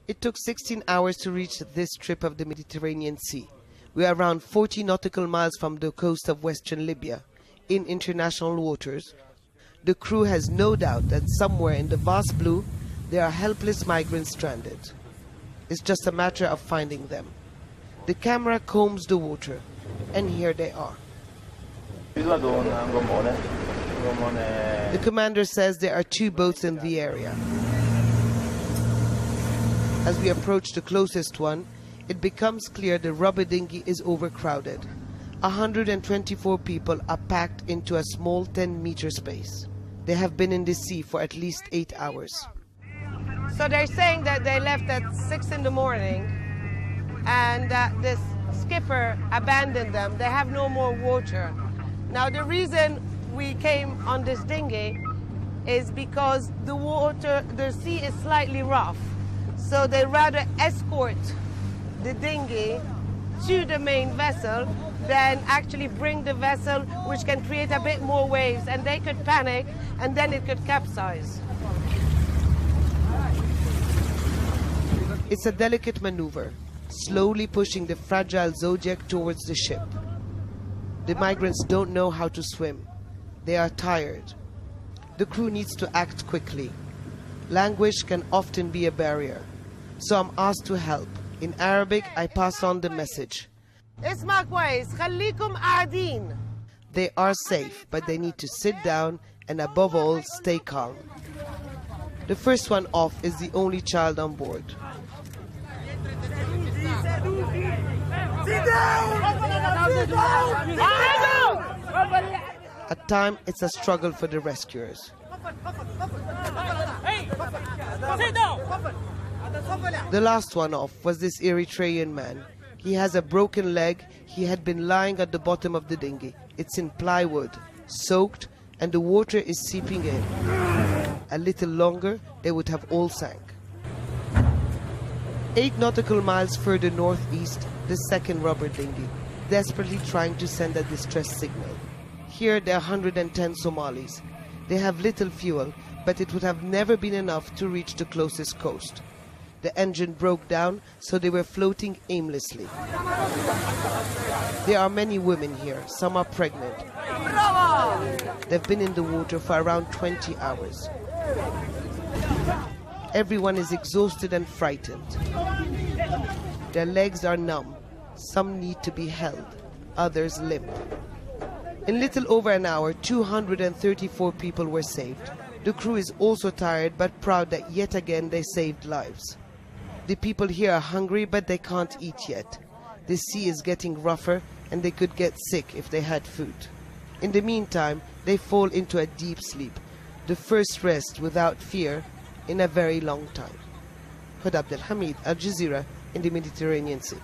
It took 16 hours to reach this strip of the Mediterranean Sea. We are around 40 nautical miles from the coast of western Libya, in international waters. The crew has no doubt that somewhere in the vast blue there are helpless migrants stranded. It's just a matter of finding them. The camera combs the water, and here they are. The commander says there are 2 boats in the area. As we approach the closest one, it becomes clear the rubber dinghy is overcrowded. 124 people are packed into a small 10-meter space. They have been in the sea for at least 8 hours. So they're saying that they left at 6 in the morning and that this skipper abandoned them. They have no more water. Now the reason we came on this dinghy is because the sea is slightly rough. So they rather escort the dinghy to the main vessel than actually bring the vessel, which can create a bit more waves, and they could panic and then it could capsize. It's a delicate maneuver, slowly pushing the fragile Zodiac towards the ship. The migrants don't know how to swim. They are tired. The crew needs to act quickly. Language can often be a barrier, so I'm asked to help. In Arabic, I pass on the message. They are safe, but they need to sit down and above all, stay calm. The first one off is the only child on board. At times, it's a struggle for the rescuers. The last one off was this Eritrean man. He has a broken leg. He had been lying at the bottom of the dinghy. It's in plywood, soaked, and the water is seeping in. A little longer, they would have all sank. 8 nautical miles further northeast, the second rubber dinghy, desperately trying to send a distress signal. Here there are 110 Somalis. They have little fuel, but it would have never been enough to reach the closest coast. The engine broke down, so they were floating aimlessly. There are many women here. Some are pregnant. They've been in the water for around 20 hours. Everyone is exhausted and frightened. Their legs are numb. Some need to be held. Others limp. In little over an hour, 234 people were saved. The crew is also tired but proud that yet again they saved lives. The people here are hungry, but they can't eat yet. The sea is getting rougher and they could get sick if they had food. In the meantime, they fall into a deep sleep, the first rest without fear in a very long time. Huda Abdelhamid, Al Jazeera, in the Mediterranean Sea.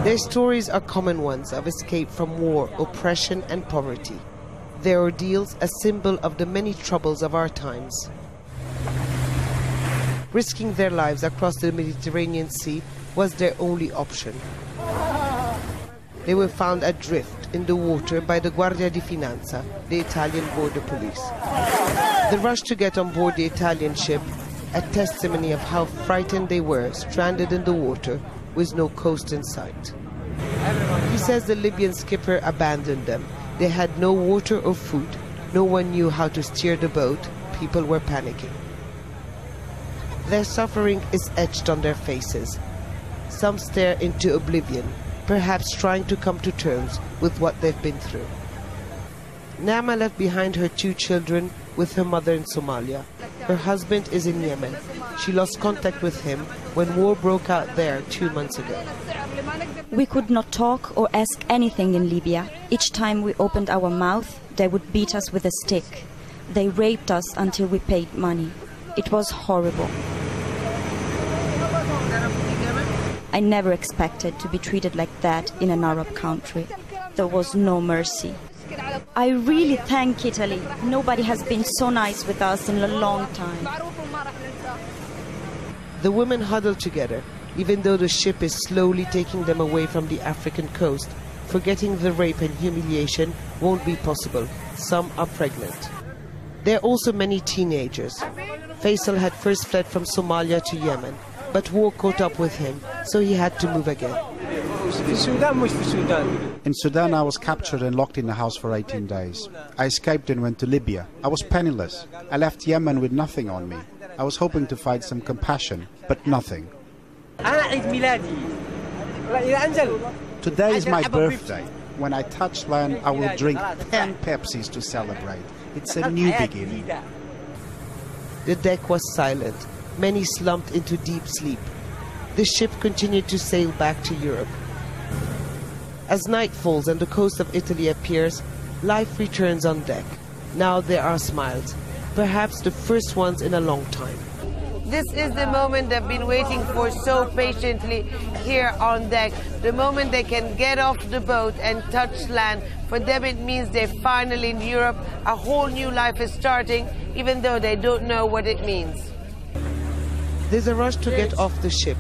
Their stories are common ones of escape from war, oppression and poverty. Their ordeals a symbol of the many troubles of our times. Risking their lives across the Mediterranean Sea was their only option. They were found adrift in the water by the Guardia di Finanza, the Italian border police. The rush to get on board the Italian ship, a testimony of how frightened they were, stranded in the water with no coast in sight. He says the Libyan skipper abandoned them. They had no water or food. No one knew how to steer the boat. People were panicking. Their suffering is etched on their faces. Some stare into oblivion, perhaps trying to come to terms with what they've been through. Nama left behind her 2 children with her mother in Somalia. Her husband is in Yemen. She lost contact with him when war broke out there 2 months ago. We could not talk or ask anything in Libya. Each time we opened our mouth, they would beat us with a stick. They raped us until we paid money. It was horrible. I never expected to be treated like that in an Arab country. There was no mercy. I really thank Italy. Nobody has been so nice with us in a long time. The women huddle together, even though the ship is slowly taking them away from the African coast. Forgetting the rape and humiliation won't be possible. Some are pregnant. There are also many teenagers. Faisal had first fled from Somalia to Yemen, but war caught up with him, so he had to move again. In Sudan, I was captured and locked in a house for 18 days. I escaped and went to Libya. I was penniless. I left Yemen with nothing on me. I was hoping to find some compassion, but nothing. Today is my birthday. When I touch land, I will drink 10 Pepsis to celebrate. It's a new beginning. The deck was silent. Many slumped into deep sleep. The ship continued to sail back to Europe. As night falls and the coast of Italy appears, life returns on deck. Now there are smiles, perhaps the first ones in a long time. This is the moment they've been waiting for so patiently here on deck. The moment they can get off the boat and touch land. For them it means they're finally in Europe. A whole new life is starting, even though they don't know what it means. There's a rush to get off the ship.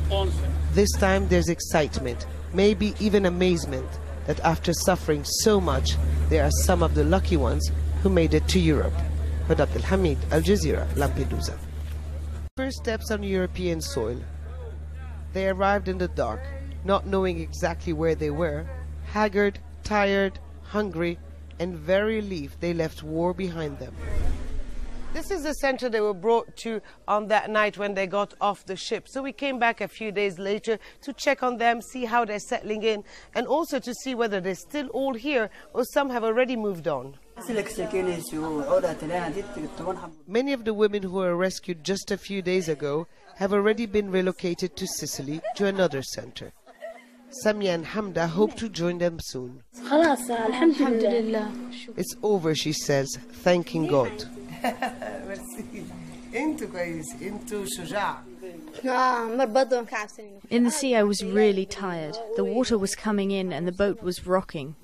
This time there's excitement, maybe even amazement, that after suffering so much, there are some of the lucky ones who made it to Europe. Huda Abdelhamid, Al Jazeera, Lampedusa. First steps on European soil. They arrived in the dark, not knowing exactly where they were, haggard, tired, hungry, and very relieved they left war behind them. This is the center they were brought to on that night when they got off the ship. So we came back a few days later to check on them, see how they're settling in, and also to see whether they're still all here or some have already moved on. Many of the women who were rescued just a few days ago have already been relocated to Sicily to another center. Samia and Hamda hope to join them soon. It's over, she says, thanking God. In the sea I was really tired. The water was coming in and the boat was rocking.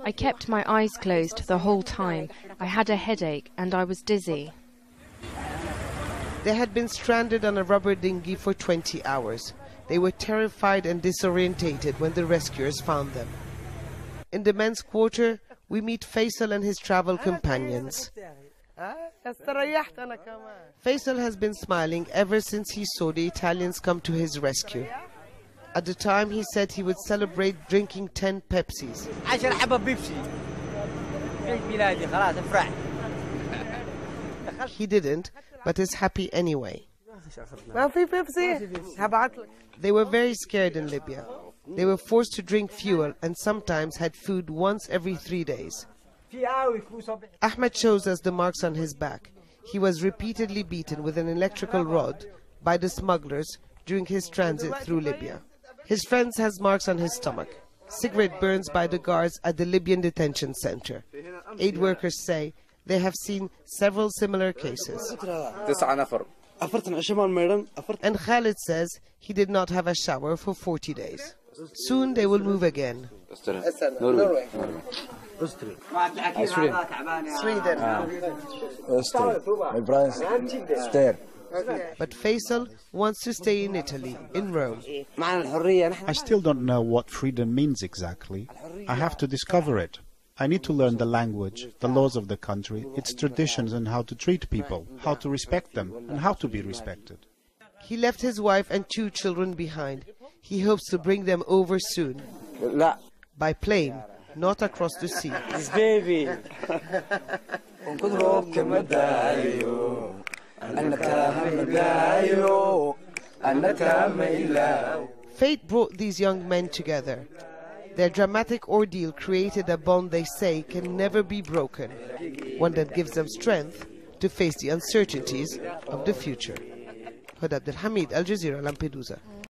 I kept my eyes closed the whole time. I had a headache and I was dizzy. They had been stranded on a rubber dinghy for 20 hours. They were terrified and disorientated when the rescuers found them. In the men's quarter, we meet Faisal and his travel companions. Faisal has been smiling ever since he saw the Italians come to his rescue. At the time, he said he would celebrate drinking 10 Pepsis. He didn't, but is happy anyway. They were very scared in Libya. They were forced to drink fuel and sometimes had food once every 3 days. Ahmed shows us the marks on his back. He was repeatedly beaten with an electrical rod by the smugglers during his transit through Libya. His friend has marks on his stomach, cigarette burns by the guards at the Libyan detention center. Aid workers say they have seen several similar cases. And Khalid says he did not have a shower for 40 days. Soon they will move again. Norway. Sweden. But Faisal wants to stay in Italy, in Rome. I still don't know what freedom means exactly. I have to discover it. I need to learn the language, the laws of the country, its traditions and how to treat people, how to respect them and how to be respected. He left his wife and 2 children behind. He hopes to bring them over soon. By plane, not across the sea. Fate brought these young men together. Their dramatic ordeal created a bond they say can never be broken, one that gives them strength to face the uncertainties of the future. Huda Abdelhamid, Al Jazeera, Lampedusa.